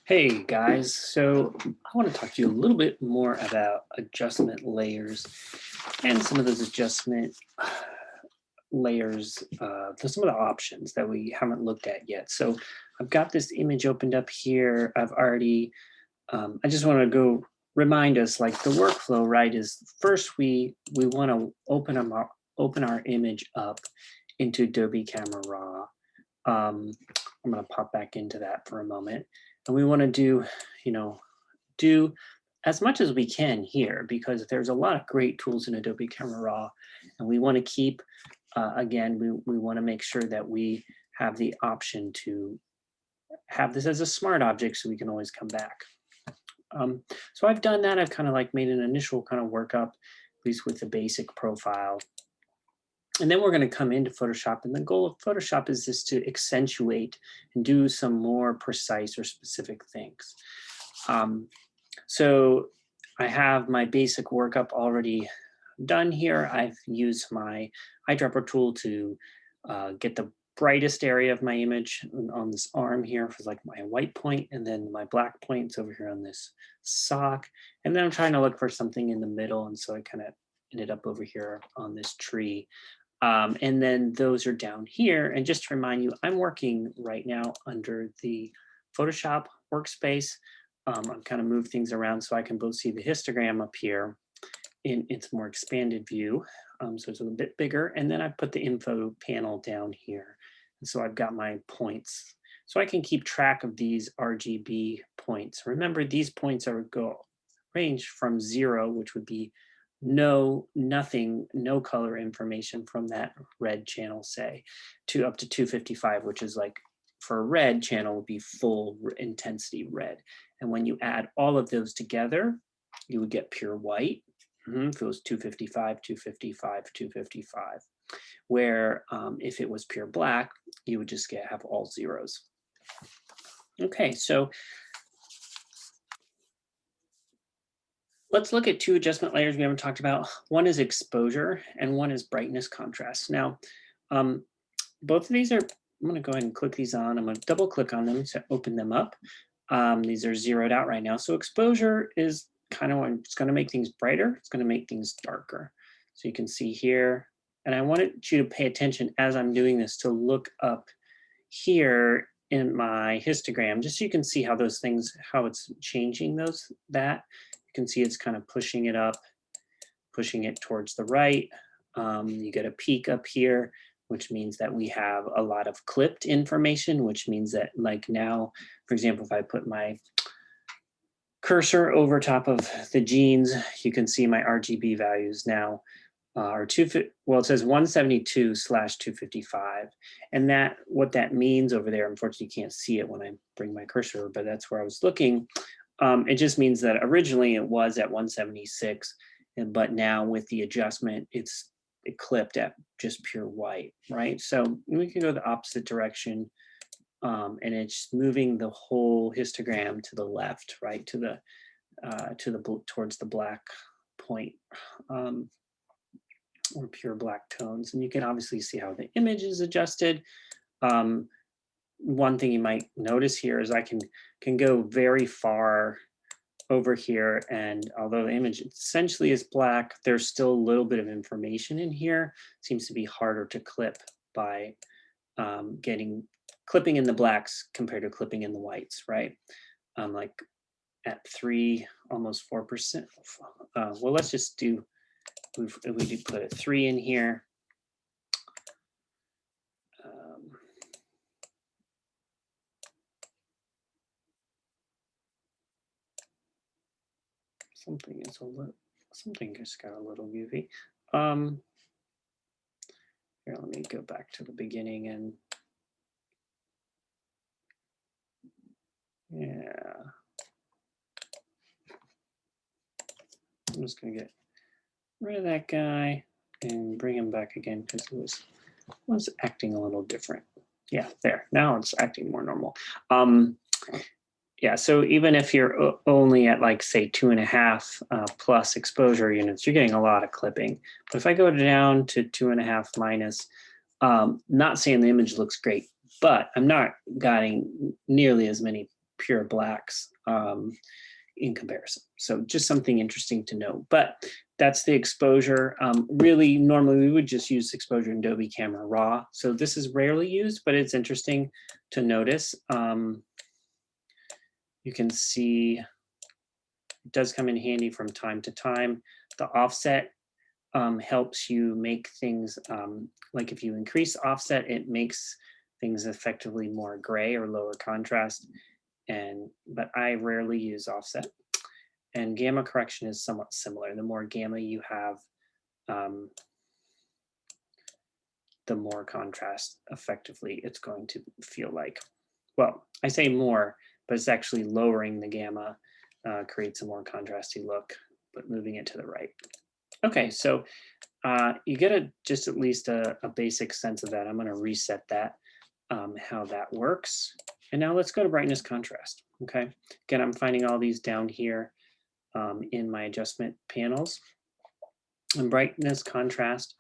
Hey guys, so I want to talk to you a little bit more about adjustment layers and some of those adjustment layers, some of the options that we haven't looked at yet. So I've got this image opened up here. I just want to go remind us like the workflow, right, is first we want to open our image up into Adobe Camera Raw. I'm going to pop back into that for a moment. And we want to do as much as we can here because there's a lot of great tools in Adobe Camera Raw. And we want to keep, again, we want to make sure that we have the option to have this as a smart object so we can always come back. So I've done that. I've kind of like made an initial kind of workup, at least with the basic profile. And then we're going to come into Photoshop, and the goal of Photoshop is just to accentuate and do some more precise or specific things. So I have my basic workup already done here. I've used my eyedropper tool to get the brightest area of my image on this arm here for like my white point, and then my black points over here on this sock. And then I'm trying to look for something in the middle, and so I kind of ended up over here on this tree. And then those are down here. And just to remind you, I'm working right now under the Photoshop workspace. I'm kind of move things around so I can both see the histogram up here in its more expanded view. So it's a little bit bigger. And then I put the info panel down here. And so I've got my points. So I can keep track of these RGB points. Remember, these points range from 0, which would be nothing, no color information from that red channel, say, to up to 255, which is like for a red channel would be full intensity red. And when you add all of those together, you would get pure white. If it was 255, 255, 255. Where if it was pure black, you would just have all zeros. Okay, so let's look at two adjustment layers we haven't talked about. One is exposure and one is brightness contrast. Now, both of these are, I'm going to go ahead and click these on. I'm going to double click on them to open them up. These are zeroed out right now. So exposure is kind of when it's going to make things brighter. It's going to make things darker. So you can see here, and I wanted you to pay attention as I'm doing this to look up here in my histogram, just so you can see how those things, how it's changing that. You can see it's kind of pushing it up, pushing it towards the right. You get a peak up here, which means that we have a lot of clipped information, which means that like now, for example, if I put my cursor over top of the jeans, you can see my RGB values now are it says 172/255. And that, what that means over there, unfortunately you can't see it when I bring my cursor, but that's where I was looking. It just means that originally it was at 176, but now with the adjustment, it clipped at just pure white, right? So we can go the opposite direction, and it's moving the whole histogram to the left, right, towards the black point, or pure black tones. And you can obviously see how the image is adjusted. One thing you might notice here is I can go very far over here, and although the image essentially is black, there's still a little bit of information in here. It seems to be harder to clip by clipping in the blacks compared to clipping in the whites, right? Like at 3, almost 4%. Well, let's just do, we do put a 3 in here. Something just got a little goofy. Here, let me go back to the beginning and yeah. I'm just gonna get rid of that guy and bring him back again because it was acting a little different. Yeah, there. Now it's acting more normal. Yeah, so even if you're only at like say 2.5 plus exposure units, you're getting a lot of clipping. But if I go down to 2.5 minus, not saying the image looks great, but I'm not getting nearly as many pure blacks in comparison. So just something interesting to know. But that's the exposure. Really, normally we would just use exposure in Adobe Camera Raw. So this is rarely used, but it's interesting to notice. You can see it does come in handy from time to time. The offset helps you make things, like if you increase offset, it makes things effectively more gray or lower contrast. But I rarely use offset. And gamma correction is somewhat similar. The more gamma you have, the more contrast effectively it's going to feel like. Well, I say more, but it's actually lowering the gamma creates a more contrasty look, but moving it to the right. Okay, so you get just at least a basic sense of that. I'm going to reset that, how that works. And now let's go to brightness contrast. Okay, again, I'm finding all these down here in my adjustment panels. And brightness contrast,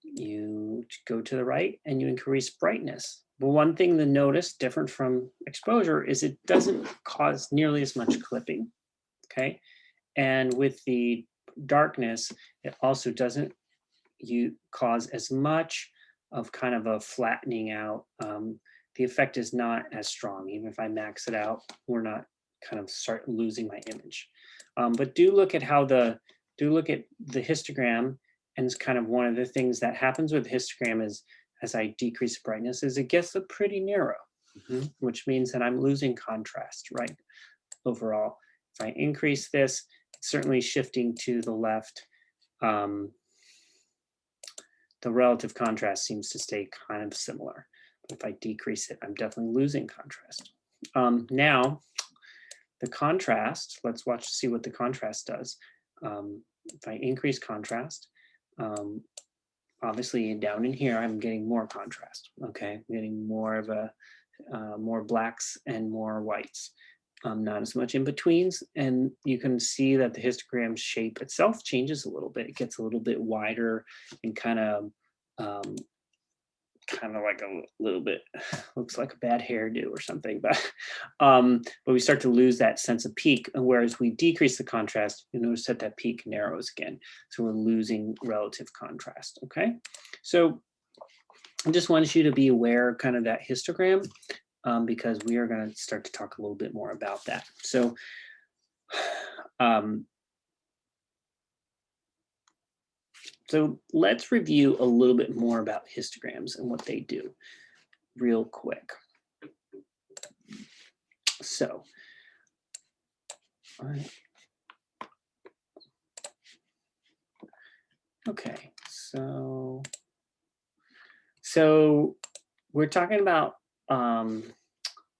you go to the right and you increase brightness. But one thing to notice different from exposure is it doesn't cause nearly as much clipping. Okay, and with the darkness, it also doesn't cause as much of kind of a flattening out. The effect is not as strong. Even if I max it out, we're not kind of start losing my image. But do look at the histogram, and it's kind of one of the things that happens with histogram is as I decrease brightness is it gets pretty narrow, which means that I'm losing contrast, right? Overall, if I increase this, it's certainly shifting to the left. The relative contrast seems to stay kind of similar. But if I decrease it, I'm definitely losing contrast. Now, the contrast, let's see what the contrast does. If I increase contrast, obviously down in here, I'm getting more contrast, okay? I'm getting more of more blacks and more whites. Not as much in betweens, and you can see that the histogram shape itself changes a little bit. It gets a little bit wider and kind of like a little bit looks like a bad hairdo or something. But we start to lose that sense of peak, and whereas we decrease the contrast, you notice that peak narrows again. So we're losing relative contrast. Okay, so I just wanted you to be aware of kind of that histogram. Because we are going to start to talk a little bit more about that. So, so let's review a little bit more about histograms and what they do real quick. So, all right. Okay, so we're talking about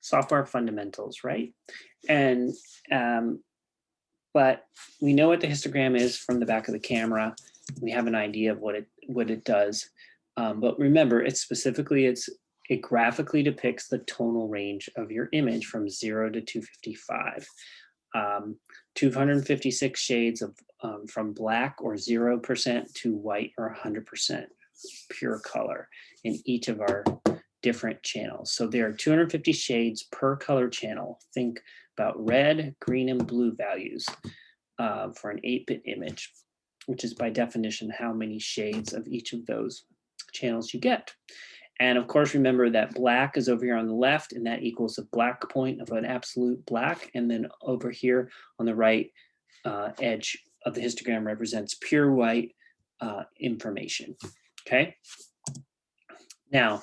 software fundamentals, right? And but we know what the histogram is from the back of the camera. We have an idea of what it does. But remember, it graphically depicts the tonal range of your image from 0 to 255. 256 shades of from black or 0% to white or 100% pure color in each of our different channels. So there are 250 shades per color channel. Think about red, green, and blue values for an 8-bit image, which is by definition how many shades of each of those channels you get. And of course, remember that black is over here on the left, and that equals a black point of an absolute black. And then over here on the right edge of the histogram represents pure white information. Okay. Now,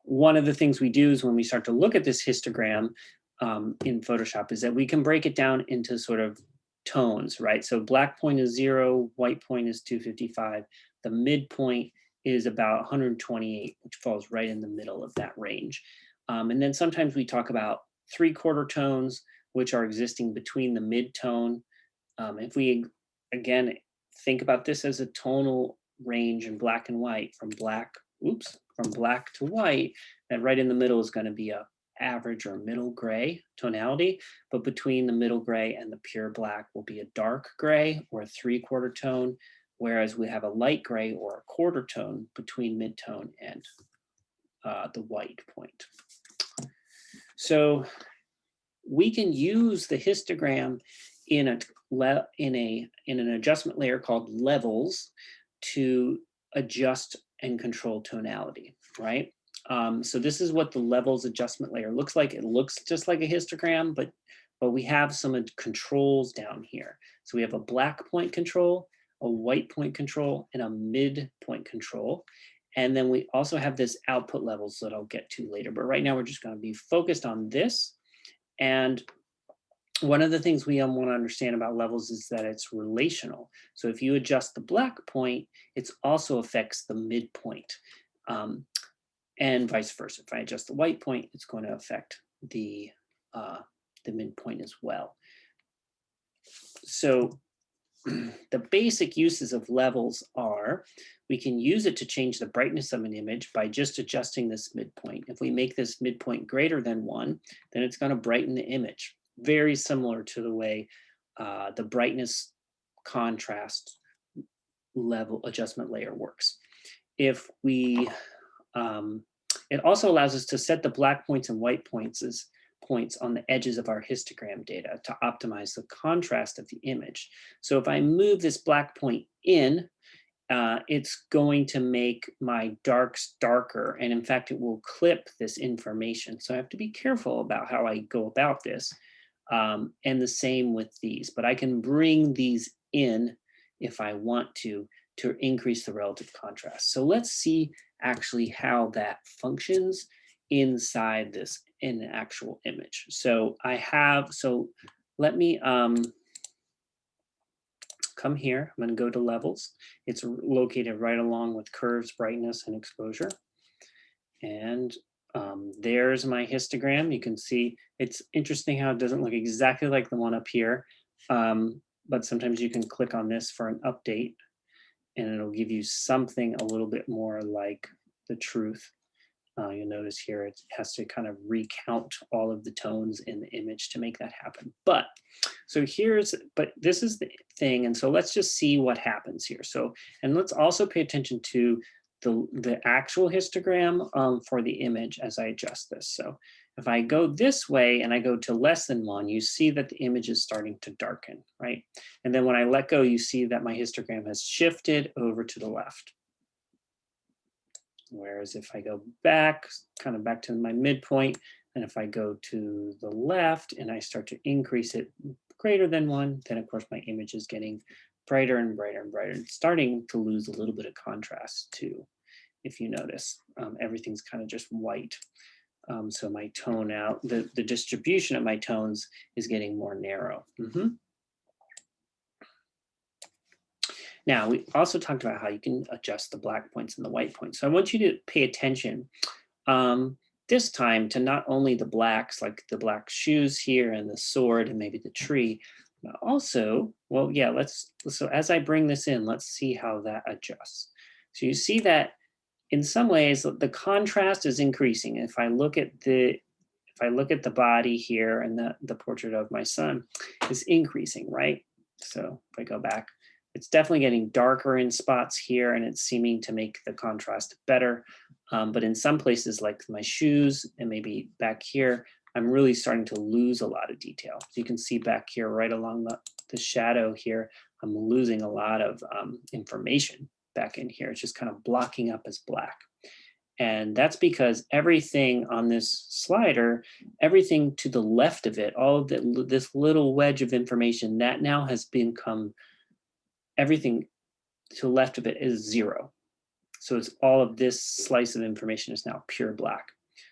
one of the things we do is when we start to look at this histogram in Photoshop is that we can break it down into sort of tones, right? So black point is 0, white point is 255. The midpoint is about 128, which falls right in the middle of that range. And then sometimes we talk about 3/4 tones, which are existing between the mid-tone. If we, again, think about this as a tonal range in black and white, from black to white, that right in the middle is going to be a average or middle gray tonality, but between the middle gray and the pure black will be a dark gray or a 3/4 tone, whereas we have a light gray or a quarter tone between mid-tone and the white point. So we can use the histogram in an adjustment layer called levels to adjust and control tonality, right? So this is what the levels adjustment layer looks like. It looks just like a histogram, but we have some controls down here. So we have a black point control, a white point control, and a midpoint control. And then we also have this output levels that I'll get to later. But right now we're just going to be focused on this. And one of the things we want to understand about levels is that it's relational. So if you adjust the black point, it also affects the midpoint, and vice versa. If I adjust the white point, it's going to affect the midpoint as well. So the basic uses of levels are, we can use it to change the brightness of an image by just adjusting this midpoint. If we make this midpoint greater than 1, then it's going to brighten the image. Very similar to the way the brightness contrast level adjustment layer works. If we, it also allows us to set the black points and white points as points on the edges of our histogram data to optimize the contrast of the image. So if I move this black point in, it's going to make my darks darker, and in fact it will clip this information. So I have to be careful about how I go about this, and the same with these, but I can bring these in if I want to increase the relative contrast. So let's see actually how that functions inside this in an actual image. So let me come here. I'm going to go to levels. It's located right along with curves, brightness, and exposure. And there's my histogram. You can see it's interesting how it doesn't look exactly like the one up here, but sometimes you can click on this for an update and it'll give you something a little bit more like the truth. You'll notice here it has to kind of recount all of the tones in the image to make that happen. But this is the thing, and so let's just see what happens here. So, and let's also pay attention to the actual histogram for the image as I adjust this. So if I go this way and I go to less than 1, you see that the image is starting to darken, right? And then when I let go, you see that my histogram has shifted over to the left. Whereas if I go back, kind of back to my midpoint, and if I go to the left and I start to increase it greater than 1, then of course my image is getting brighter and brighter and brighter. It's starting to lose a little bit of contrast too. If you notice, everything's kind of just white. So my tone out, the distribution of my tones is getting more narrow. Now, we also talked about how you can adjust the black points and the white points. So I want you to pay attention this time to not only the blacks, like the black shoes here and the sword and maybe the tree, but also, well, yeah, so as I bring this in, let's see how that adjusts. So you see that in some ways the contrast is increasing. If I look at the body here and the portrait of my son is increasing, right? So if I go back, it's definitely getting darker in spots here and it's seeming to make the contrast better. But in some places like my shoes and maybe back here, I'm really starting to lose a lot of detail. So you can see back here, right along the shadow here, I'm losing a lot of information back in here. It's just kind of blocking up as black. And that's because everything on this slider, everything to the left of it, all of this little wedge of information, that now has become, everything to the left of it is 0. So it's all of this slice of information is now pure black.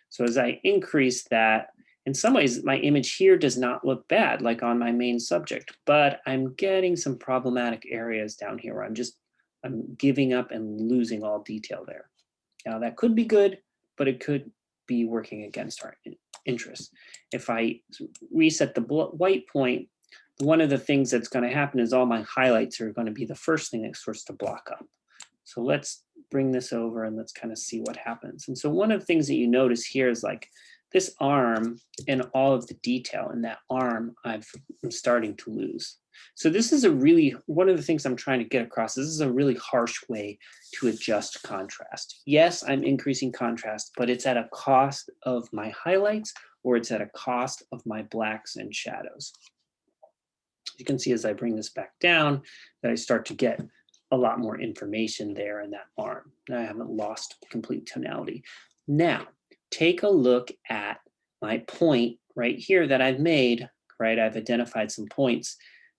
So as I increase that, in some ways, my image here does not look bad, like on my main subject, but I'm getting some problematic areas down here where I'm giving up and losing all detail there. Now that could be good, but it could be working against our interests. If I reset the white point, one of the things that's going to happen is all my highlights are going to be the first thing that starts to block up. So let's bring this over and let's kind of see what happens. And so one of the things that you notice here is like this arm and all of the detail in that arm I'm starting to lose. So this is one of the things I'm trying to get across. This is a really harsh way to adjust contrast. Yes, I'm increasing contrast, but it's at a cost of my highlights or it's at a cost of my blacks and shadows. You can see as I bring this back down that I start to get a lot more information there in that arm. And I haven't lost complete tonality. Now, take a look at my point right here that I've made, right? I've identified some points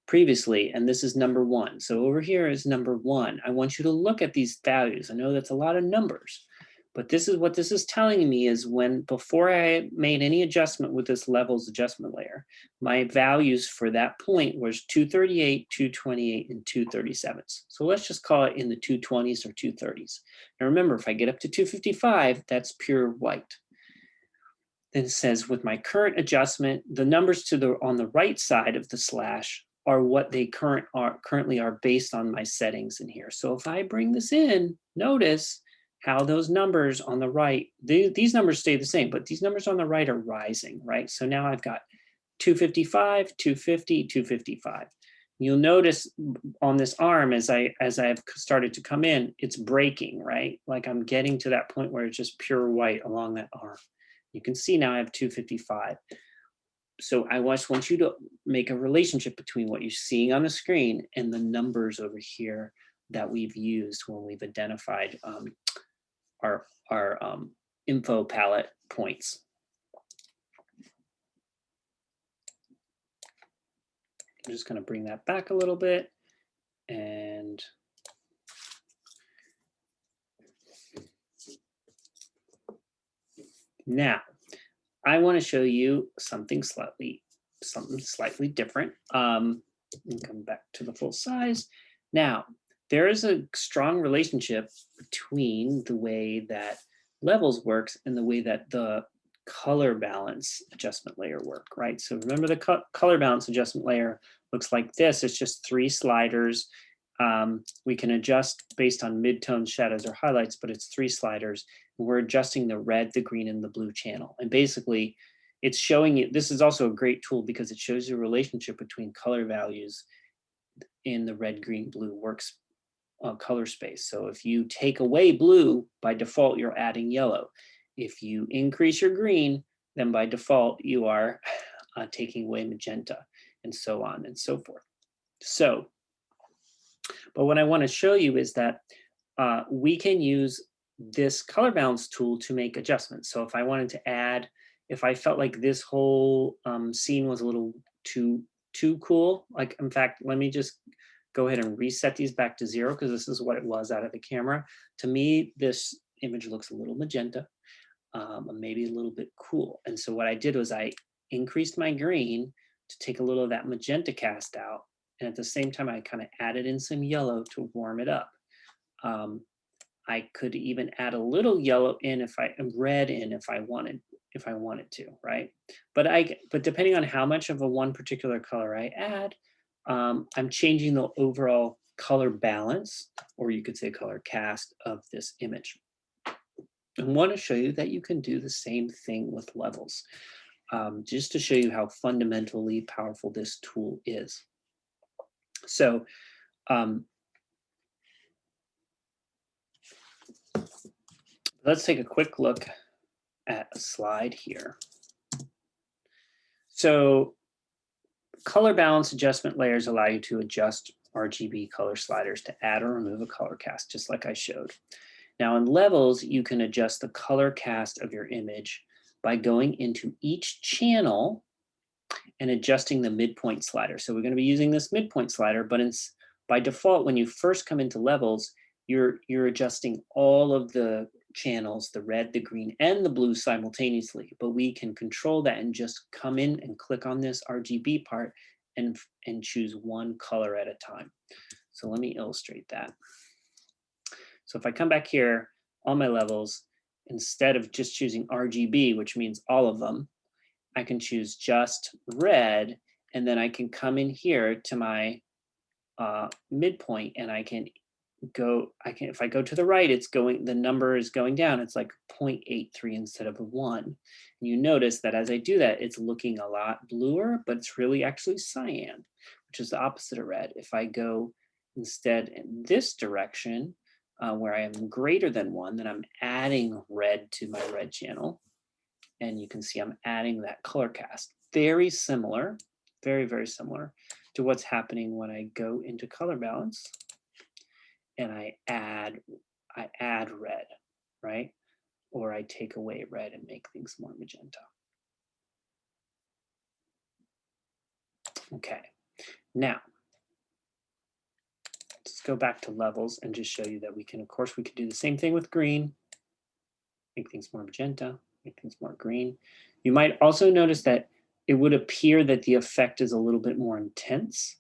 previously, and this is number 1. So over here is number 1. I want you to look at these values. I know that's a lot of numbers, but this is what this is telling me is before I made any adjustment with this levels adjustment layer, my values for that point was 238, 228, and 237s. So let's just call it in the 220s or 230s. Now remember, if I get up to 255, that's pure white. Then it says with my current adjustment, the numbers on the right side of the slash are what they currently are based on my settings in here. So if I bring this in, notice how those numbers on the right, these numbers stay the same, but these numbers on the right are rising, right? So now I've got 255, 250, 255. You'll notice on this arm as I've started to come in, it's breaking, right? Like I'm getting to that point where it's just pure white along that arm. You can see now I have 255. So I just want you to make a relationship between what you're seeing on the screen and the numbers over here that we've used when we've identified our info palette points. I'm just going to bring that back a little bit, and now I want to show you something slightly different. And come back to the full size. Now, there is a strong relationship between the way that levels works and the way that the color balance adjustment layer work, right? So remember the color balance adjustment layer looks like this. It's just 3 sliders. We can adjust based on midtones, shadows, or highlights, but it's 3 sliders. And we're adjusting the red, the green, and the blue channel. And basically, it's showing you, this is also a great tool because it shows you a relationship between color values in the red, green, blue works color space. So if you take away blue, by default, you're adding yellow. If you increase your green, then by default, you are taking away magenta, and so on and so forth. So, but what I want to show you is that we can use this color balance tool to make adjustments. So if I wanted to add, if I felt like this whole scene was a little too cool, like in fact, let me just go ahead and reset these back to 0 because this is what it was out of the camera. To me, this image looks a little magenta, maybe a little bit cool. And so what I did was I increased my green to take a little of that magenta cast out. And at the same time, I kind of added in some yellow to warm it up. I could even add a little yellow in red in if I wanted to, right? But depending on how much of one particular color I add, I'm changing the overall color balance, or you could say color cast of this image. I want to show you that you can do the same thing with levels, just to show you how fundamentally powerful this tool is. So let's take a quick look at a slide here. So color balance adjustment layers allow you to adjust RGB color sliders to add or remove a color cast, just like I showed. Now in levels, you can adjust the color cast of your image by going into each channel and adjusting the midpoint slider. So we're going to be using this midpoint slider, but by default, when you first come into levels, you're adjusting all of the channels, the red, the green, and the blue simultaneously. But we can control that and just come in and click on this RGB part and choose one color at a time. So let me illustrate that. So if I come back here on my levels, instead of just choosing RGB, which means all of them, I can choose just red, and then I can come in here to my midpoint, and I can if I go to the right, the number is going down. It's like 0.83 instead of a 1. And you notice that as I do that, it's looking a lot bluer, but it's really actually cyan, which is the opposite of red. If I go instead in this direction, where I am greater than 1, then I'm adding red to my red channel. and you can see I'm adding that color cast. Very similar, very, very similar to what's happening when I go into color balance and I add red, right? Or I take away red and make things more magenta. Okay, now let's go back to levels and just show you that we can, of course, we can do the same thing with green, make things more magenta, make things more green. You might also notice that it would appear that the effect is a little bit more intense.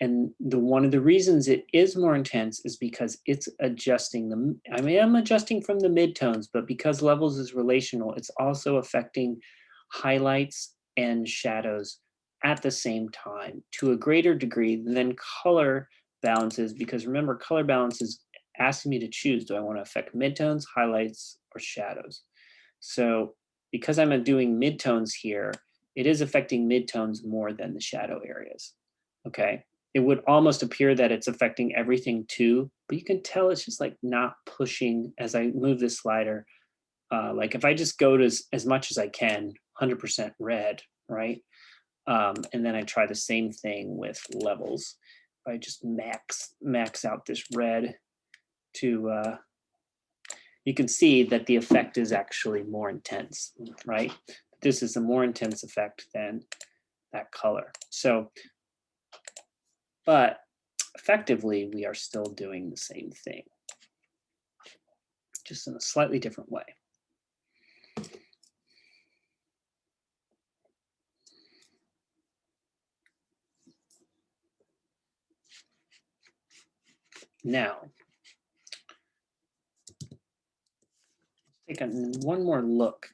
And one of the reasons it is more intense is because it's adjusting the, I mean, I'm adjusting from the midtones, but because levels is relational, it's also affecting highlights and shadows at the same time to a greater degree than color balances, because remember, color balance is asking me to choose, do I want to affect midtones, highlights, or shadows? So because I'm doing midtones here, it is affecting midtones more than the shadow areas. Okay, it would almost appear that it's affecting everything too, but you can tell it's just like not pushing as I move this slider. Like if I just go to as much as I can, 100% red, right? And then I try the same thing with levels. I just max out this red to, you can see that the effect is actually more intense, right? This is a more intense effect than that color. So, but effectively, we are still doing the same thing, just in a slightly different way. Now, take one more look.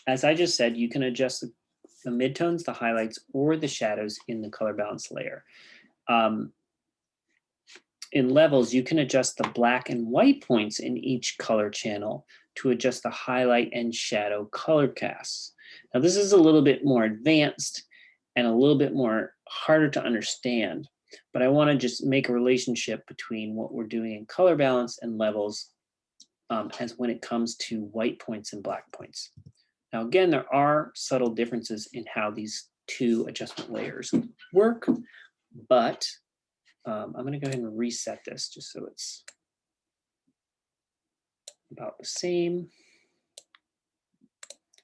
As I just said, you can adjust the midtones, the highlights, or the shadows in the color balance layer. In levels, you can adjust the black and white points in each color channel to adjust the highlight and shadow color casts. Now, this is a little bit more advanced and a little bit more harder to understand, but I want to just make a relationship between what we're doing in color balance and levels as when it comes to white points and black points. Now, again, there are subtle differences in how these two adjustment layers work, but I'm going to go ahead and reset this just so it's about the same.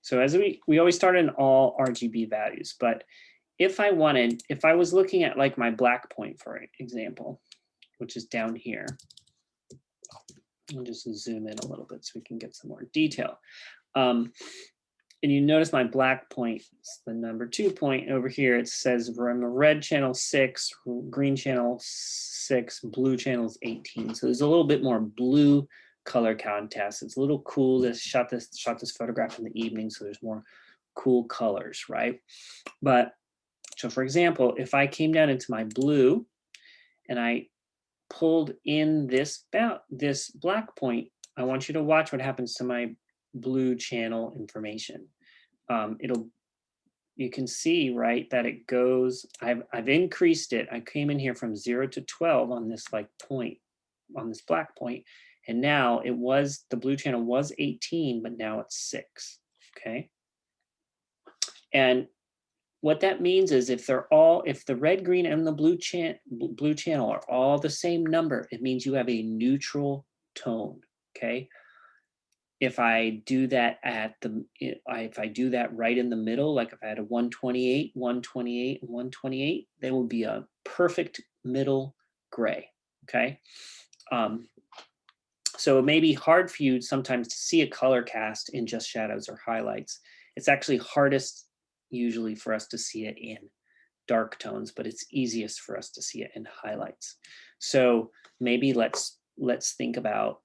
So as we always start in all RGB values, but if I was looking at like my black point, for example, which is down here, I'll just zoom in a little bit so we can get some more detail. And you notice my black point, it's the number 2 point over here. It says from a red channel 6, green channel 6, blue channel is 18. So there's a little bit more blue color contrast. It's a little cool. Shot this photograph in the evening, so there's more cool colors, right? But so for example, if I came down into my blue and I pulled in this black point, I want you to watch what happens to my blue channel information. You can see, right, that it goes, I've increased it. I came in here from 0 to 12 on this like point, on this black point, and now the blue channel was 18, but now it's 6, okay? And what that means is if the red, green, and the blue channel are all the same number, it means you have a neutral tone, okay? If I do that if I do that right in the middle, like if I had a 128, 128, and 128, they will be a perfect middle gray, okay? So it may be hard for you sometimes to see a color cast in just shadows or highlights. It's actually hardest usually for us to see it in dark tones, but it's easiest for us to see it in highlights. So maybe let's think about,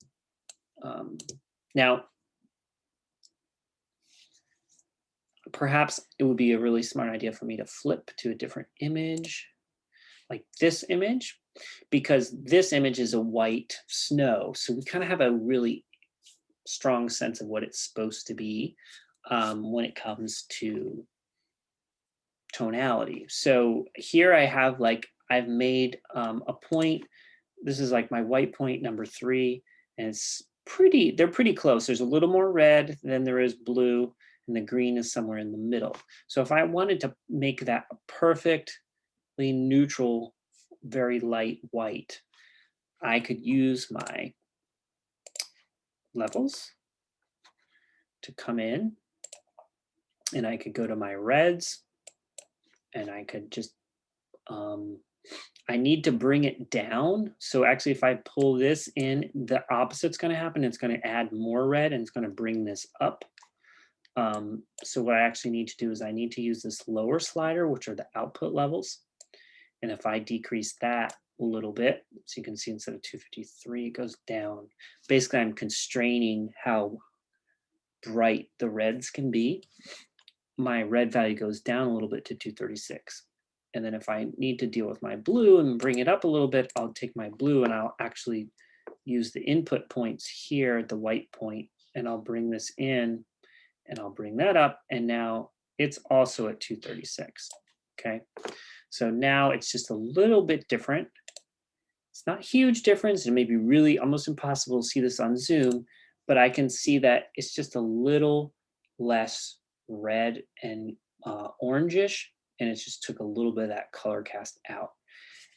now, perhaps it would be a really smart idea for me to flip to a different image, like this image, because this image is a white snow. So we kind of have a really strong sense of what it's supposed to be when it comes to tonality. So here I have I've made a point. This is like my white point number 3, and it's they're pretty close. There's a little more red than there is blue, and the green is somewhere in the middle. So if I wanted to make that a perfectly neutral, very light white, I could use my levels to come in, and I could go to my reds, and I could just, I need to bring it down. So actually, if I pull this in, the opposite's going to happen. It's going to add more red, and it's going to bring this up. So what I actually need to do is I need to use this lower slider, which are the output levels. And if I decrease that a little bit, so you can see instead of 253, it goes down. Basically, I'm constraining how bright the reds can be. My red value goes down a little bit to 236. And then if I need to deal with my blue and bring it up a little bit, I'll take my blue and I'll actually use the input points here, the white point, and I'll bring this in and I'll bring that up. And now it's also at 236, okay? So now it's just a little bit different. It's not a huge difference. It may be really almost impossible to see this on Zoom, but I can see that it's just a little less red and orangish, and it just took a little bit of that color cast out.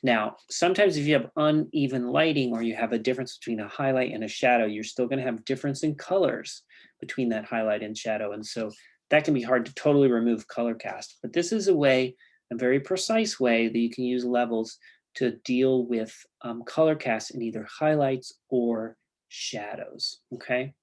Now, sometimes if you have uneven lighting or you have a difference between a highlight and a shadow, you're still going to have difference in colors between that highlight and shadow. And so that can be hard to totally remove color cast. But this is a way, a very precise way that you can use levels to deal with color cast in either highlights or shadows, okay?